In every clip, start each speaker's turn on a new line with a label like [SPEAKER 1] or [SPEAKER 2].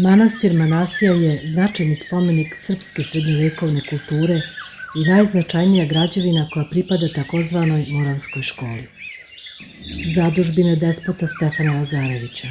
[SPEAKER 1] Manastir Manasija je značajni spomenik srpske srednjovekovne kulture i najznačajnija građevina koja pripada takozvanoj Moravskoj školi. Zadužbina despota Stefana Lazarevića.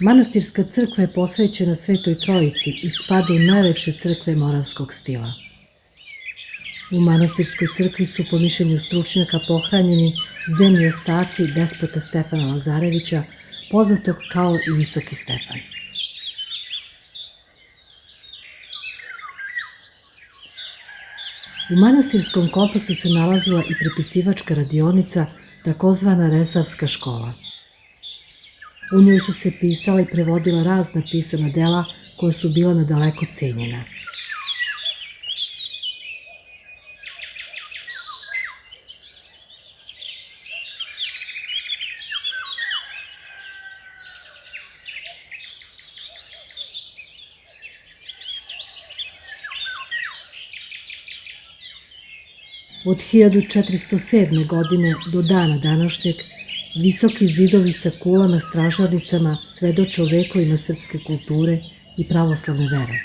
[SPEAKER 1] Manastirska crkva je posvećena Svetoj Trojici i spada u najlepše crkve moravskog stila. U manastirskoj crkvi su, po mišljenju stručnjaka, pohranjeni zemni ostaci despota Stefana Lazarevića, poznatog kao i Visoki Stefan. U manastirskom kompleksu se nalazila i prepisivačka radionica, takozvana Resavska škola. U njoj su se pisala i prevodila razna pisana dela koja su bila nadaleko cenjena. Od 1407. godine do dana današnjeg visoki zidovi sa kulama stražarnicama svedoče o vekovima srpske kulture i pravoslavne vere.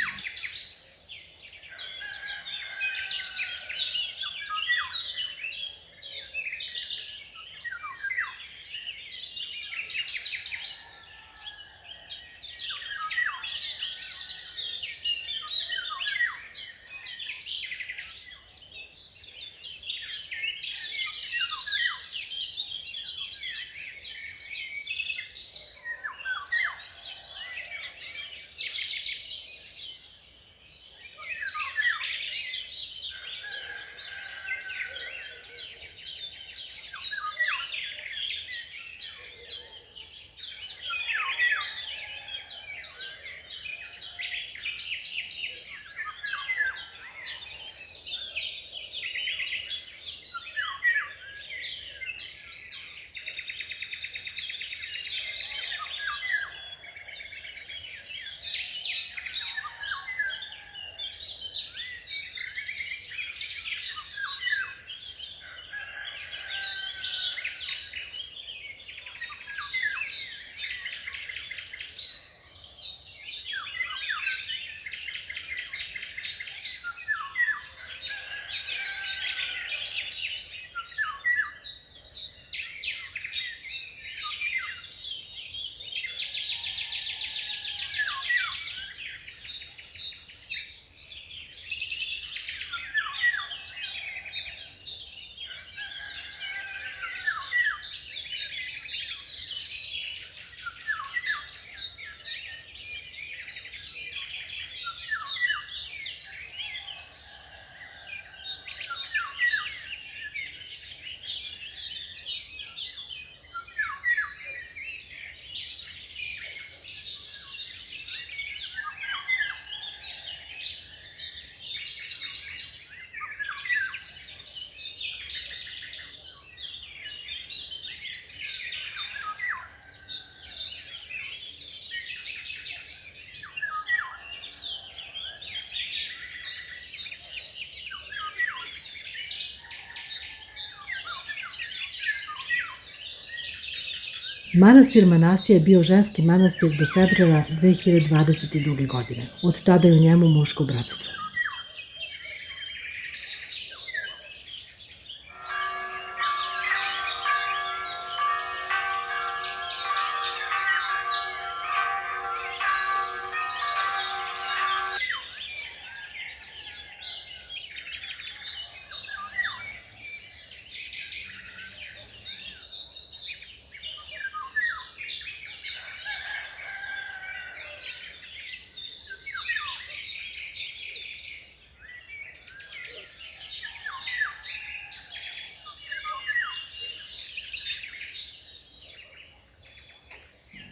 [SPEAKER 1] Manastir Manasija je bio ženski manastir do februara 2022. godine. Od tada je u njemu muško bratstvo.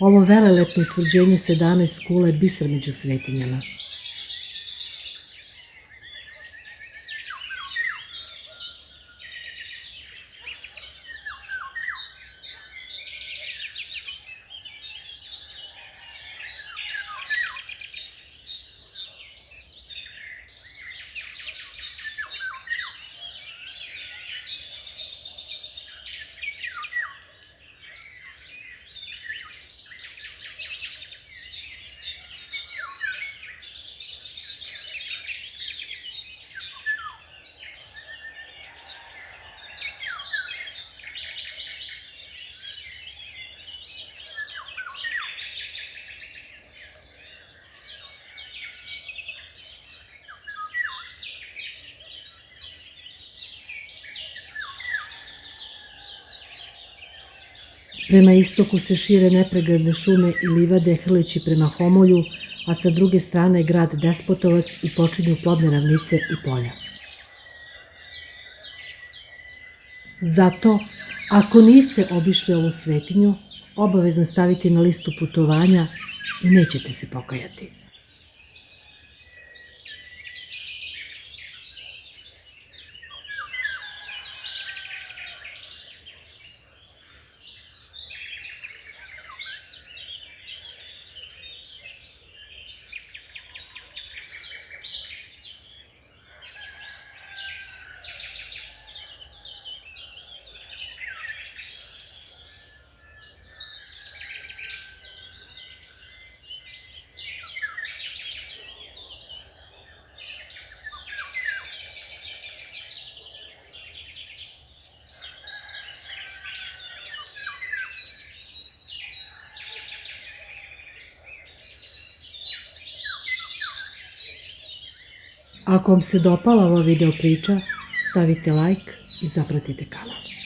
[SPEAKER 1] Ovo velelepno utvrđenje 17 kula je biser među svetinjama. Prema istoku se šire nepregledne šume i livade hrleći prema Homolju, a sa druge strane je grad Despotovac i počinju plodne ravnice i polja. Zato, ako niste obišli ovu svetinju, obavezno stavite na listu putovanja i nećete se pokajati. Ako vam se dopala ova video priča, stavite like i zapratite kanal.